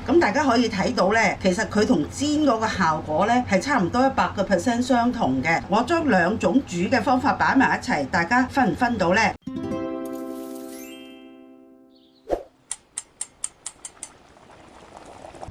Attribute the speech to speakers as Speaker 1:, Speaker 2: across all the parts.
Speaker 1: 咁大家可以睇到咧，其實佢同煎嗰個效果咧係差唔多100% 相同嘅。我將兩種煮嘅方法擺埋一齊，大家分唔分到咧？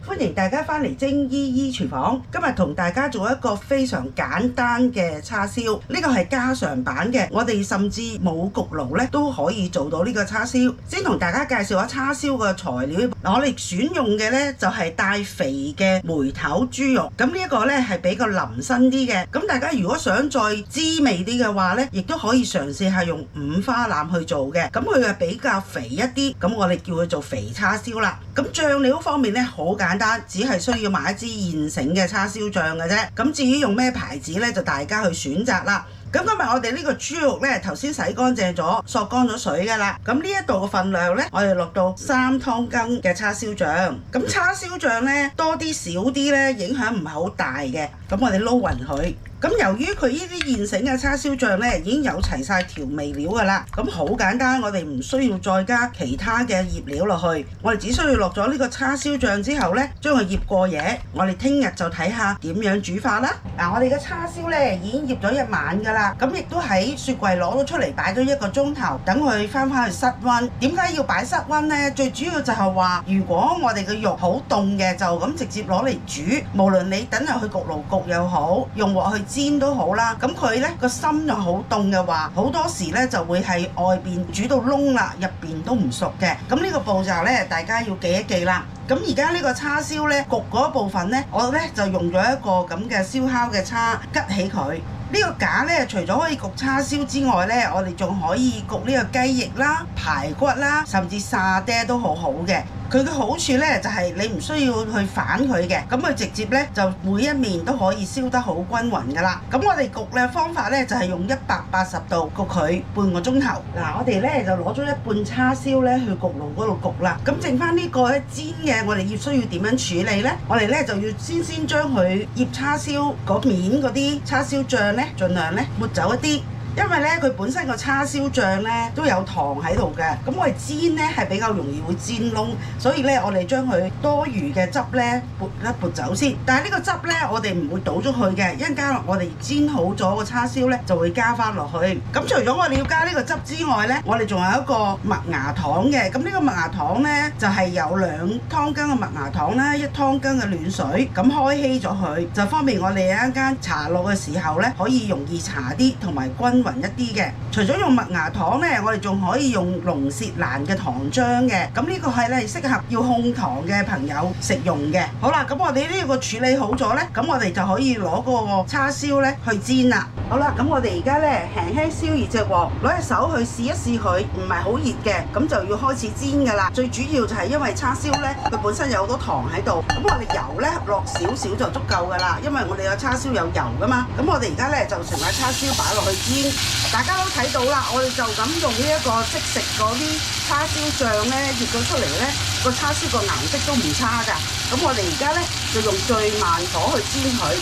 Speaker 1: 歡迎大家翻嚟精姨姨廚房。今日同大家做一個非常簡單嘅叉燒，呢個係家常版嘅，我哋甚至冇焗爐咧都可以做到呢個叉燒。先同大家介紹下叉燒嘅材料。我哋選用嘅呢就係帶肥嘅梅頭豬肉，咁呢一個呢係比較腍身啲嘅。咁大家如果想再滋味啲嘅話呢，亦都可以嘗試下用五花腩去做嘅，咁佢係比較肥一啲，咁我哋叫佢做肥叉燒啦。咁醬料方面呢，好簡單，只係需要買一支現成嘅叉燒醬嘅啫。咁至於用咩牌子呢，就大家去選擇啦。咁今日我哋呢個豬肉呢，頭先洗乾淨咗，索乾咗水㗎啦。咁呢一度嘅份量呢，我哋落到3湯羹嘅叉燒醬。咁叉燒醬呢，多啲少啲呢，影響唔係好大嘅。咁我哋撈勻佢。咁由於佢呢啲現成嘅叉燒醬呢，已經有齊晒調味料㗎啦，咁好簡單，我哋唔需要再加其他嘅醃料落去，我哋只需要落咗呢個叉燒醬之後呢，將佢醃過夜。我哋聽日就睇下點樣煮法啦。嗱，我哋嘅叉燒呢已經醃咗一晚㗎啦，咁亦都喺雪櫃攞咗出嚟擺咗1個鐘頭，等佢翻去室溫。點解要擺室溫呢？最主要就係話，如果我哋嘅肉好凍嘅，就咁直接攞嚟煮，無論你等入去焗爐焗又好，用鑊去煎都好啦，咁佢呢個心就好凍嘅話，好多時呢就會係外邊煮到燶啦，入邊都唔熟嘅。咁呢個步驟呢，大家要記一記啦。咁而家呢個叉燒呢，焗嗰部分呢，我呢就用咗一個咁嘅燒烤嘅叉吉起佢。呢個架呢，除咗可以焗叉燒之外呢，我哋仲可以焗呢個雞翼啦、排骨啦，甚至沙爹都好好嘅。佢嘅好處呢，就係你唔需要去反佢嘅，咁佢直接呢，就每一面都可以燒得好均勻噶啦。咁我哋焗嘅方法呢，就係用180度焗佢半個鐘頭。嗱，我哋呢，就攞咗一半叉燒呢去焗爐嗰度焗啦。咁剩翻呢個咧煎嘅，我哋要需要點樣處理呢？我哋呢，就要先將佢醃叉燒嗰面嗰啲叉燒醬呢，盡量呢抹走一啲。因為咧佢本身個叉燒醬咧都有糖喺度嘅，咁我哋煎咧係比較容易會煎燶，所以咧我哋將佢多餘嘅汁咧撥一撥走先。但係呢個汁咧我哋唔會倒咗去嘅，一陣間我哋煎好咗個叉燒咧就會加翻落去。咁除咗我哋要加呢個汁之外咧，我哋仲有一個麥芽糖嘅。咁呢個麥芽糖咧就係有2湯羹嘅麥芽糖啦，1湯羹嘅暖水，咁開稀咗佢，就方便我哋一陣間搽落嘅時候咧可以容易搽啲同埋均勻一啲嘅。除咗用麥芽糖呢，我哋仲可以用龍舌蘭嘅糖漿嘅。咁呢個係咧適合要控糖嘅朋友食用嘅。好啦，咁我哋呢個處理好咗呢，咁我哋就可以攞嗰個叉燒呢去煎啦。好啦，咁我哋而家呢輕輕燒熱隻鑊，攞隻手去試一試佢，唔係好熱嘅，咁就要開始煎噶啦。最主要就係因為叉燒呢，佢本身有好多糖喺度，咁我哋油呢落少少就足夠噶啦，因為我哋個叉燒有油噶嘛。咁我哋而家呢，就成塊叉燒擺落去煎。大家都睇到啦，我哋就咁用呢一個即食嗰啲叉燒醬呢，醃咗出嚟呢，個叉燒個顏色都唔差㗎。咁我哋而家呢，就用最慢火去煎佢。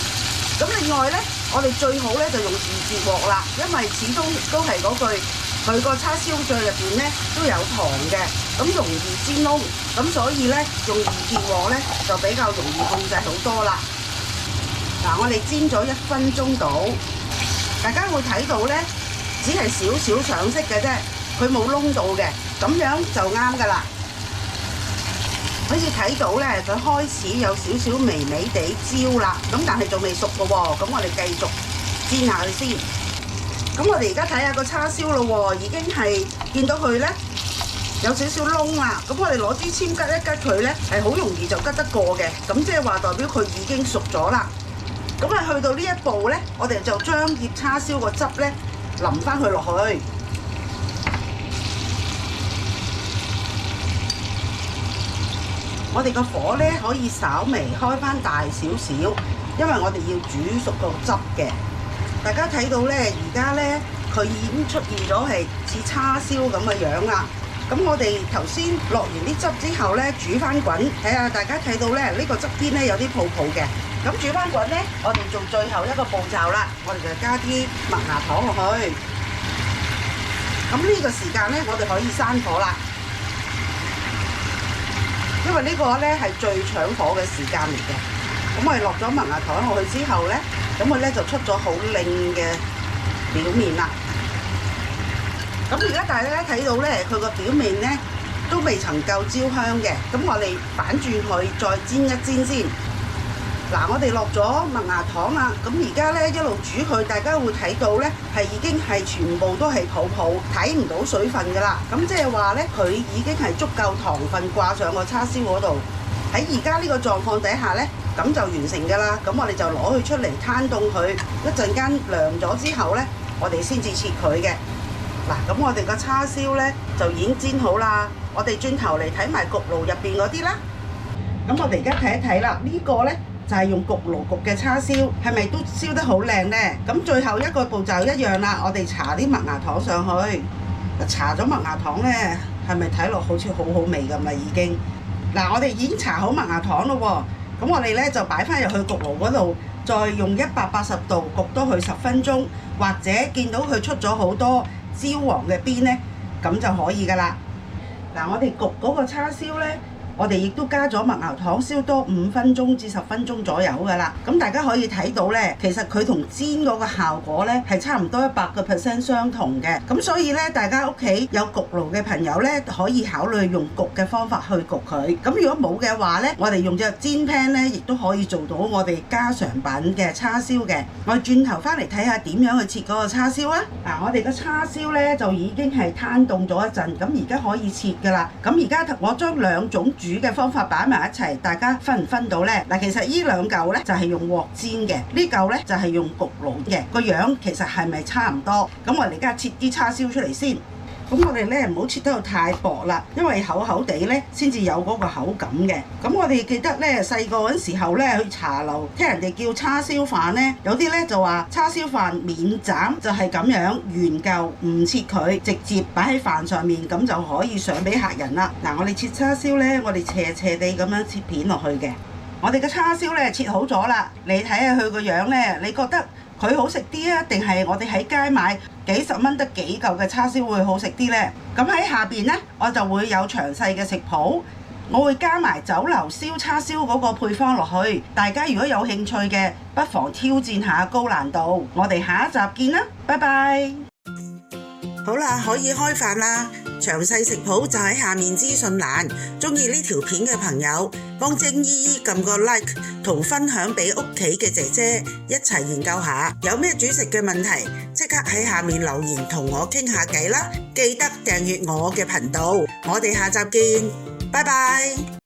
Speaker 1: 咁另外呢，我哋最好呢，就用2節鑊啦，因為始終都係嗰句，佢個叉燒醬入邊呢都有糖嘅，咁容易煎燶。咁所以呢，用2節鑊呢，就比較容易控制好多啦。嗱，我哋煎咗1分鐘到。大家會睇到呢，只係少少上色嘅啫，佢冇燶到嘅，咁樣就啱㗎啦。好似睇到呢，佢開始有少少微微地焦啦，咁但係仲未熟嘅喎，咁我哋繼續煎下佢先。咁我哋而家睇下個叉燒咯喎，已經係見到佢呢有少少燶啦，咁我哋攞支籤吉一吉佢呢，係好容易就吉得過嘅，咁即係話代表佢已經熟咗啦。咁啊，去到呢一步呢，我哋就將醃叉燒個汁呢淋翻佢落去。我哋個火呢可以稍微開翻大少少，因為我哋要煮熟個汁嘅。大家睇到呢，而家呢，佢已經出現咗係似叉燒咁嘅樣啦。咁我哋頭先落完啲汁之後呢，煮翻滾，睇下大家睇到呢，呢個側邊呢有啲泡泡嘅。咁煮翻滾呢，我哋做最後一個步驟啦，我哋就加啲麥芽糖落去。咁呢個時間呢，我哋可以閂火啦。因為呢個呢係最搶火嘅時間嚟嘅。咁我哋落咗麥芽糖落去之後呢，咁佢呢就出咗好靚嘅表面啦。咁而家大家睇到呢，佢個表面呢都未曾夠焦香嘅。咁我哋反轉佢，再煎一煎先。嗱，我哋落咗麥芽糖啦，咁而家呢一路煮佢，大家會睇到呢係已經係全部都係泡泡，睇唔到水分㗎啦。咁即係話呢，佢已經係足夠糖分掛上個叉燒嗰度。喺而家呢個狀況底下呢，咁就完成㗎啦。咁我哋就攞佢出嚟攤凍佢，一陣間涼咗之後呢，我哋先至切佢嘅。嗱，咁我哋個叉燒呢就已經煎好啦。我哋轉頭嚟睇埋焗爐入邊嗰啲啦。咁我哋而家睇一睇啦，呢個呢就係用焗爐焗嘅叉燒，係咪都燒得好靚呢？咁最後一個步驟一樣啦，我哋搽啲麥芽糖上去。搽咗麥芽糖呢，係咪睇落好似好好味咁啦？已經嗱，我哋已經搽好麥芽糖咯喎。咁我哋呢就擺翻入去焗爐嗰度，再用180度焗多佢10分鐘，或者見到佢出咗好多焦黃嘅邊呢，咁就可以噶啦。嗱，我哋焗嗰個叉燒呢，我哋亦都加咗麥芽糖，燒多5分鐘至10分鐘左右㗎啦。咁大家可以睇到呢，其實佢同煎嗰個效果呢係差唔多100% 相同嘅。咁所以呢，大家屋企有焗爐嘅朋友呢，可以考慮用焗嘅方法去焗佢。咁如果冇嘅話呢，我哋用隻煎 pan 呢，亦都可以做到我哋家常版嘅叉燒嘅。我哋轉頭翻嚟睇下點樣去切嗰個叉燒啊！嗱，我哋個叉燒呢，就已經係攤凍咗一陣，咁而家可以切㗎啦。咁而家我將兩種煮嘅方法擺埋一齊，大家分唔分到呢？嗱，其實呢兩嚿呢就係用鑊煎嘅，呢嚿呢就係用焗爐嘅，個樣其實係咪差唔多？咁我哋而家切啲叉燒出嚟先。咁我哋呢唔好切得太薄啦，因為厚厚地呢先至有嗰個口感嘅。咁我哋記得呢細個嗰陣時候呢去茶樓聽人哋叫叉燒飯呢，有啲呢就話叉燒飯免斬，就係咁樣原嚿唔切佢，直接擺喺飯上面，咁就可以上俾客人啦。嗱，我哋切叉燒呢，我哋斜斜地咁樣切片落去嘅。我哋嘅叉燒呢切好咗啦，你睇下佢個樣呢，你覺得佢好食啲啊，定係我哋喺街買幾十蚊得幾嚿嘅叉燒會好食啲呢？咁喺下邊呢，我就會有詳細嘅食譜，我會加埋酒樓燒叉燒嗰個配方落去。大家如果有興趣嘅，不妨挑戰下高難度。我哋下一集見啦，拜拜。好啦，可以開飯啦。詳細食譜就喺下面資訊欄。鍾意呢條片嘅朋友，幫精姨姨撳個 like 同分享俾屋企嘅姐姐一齊研究下。有咩煮食嘅問題，即刻喺下面留言同我傾下偈啦。記得訂閱我嘅頻道，我哋下集見，拜拜。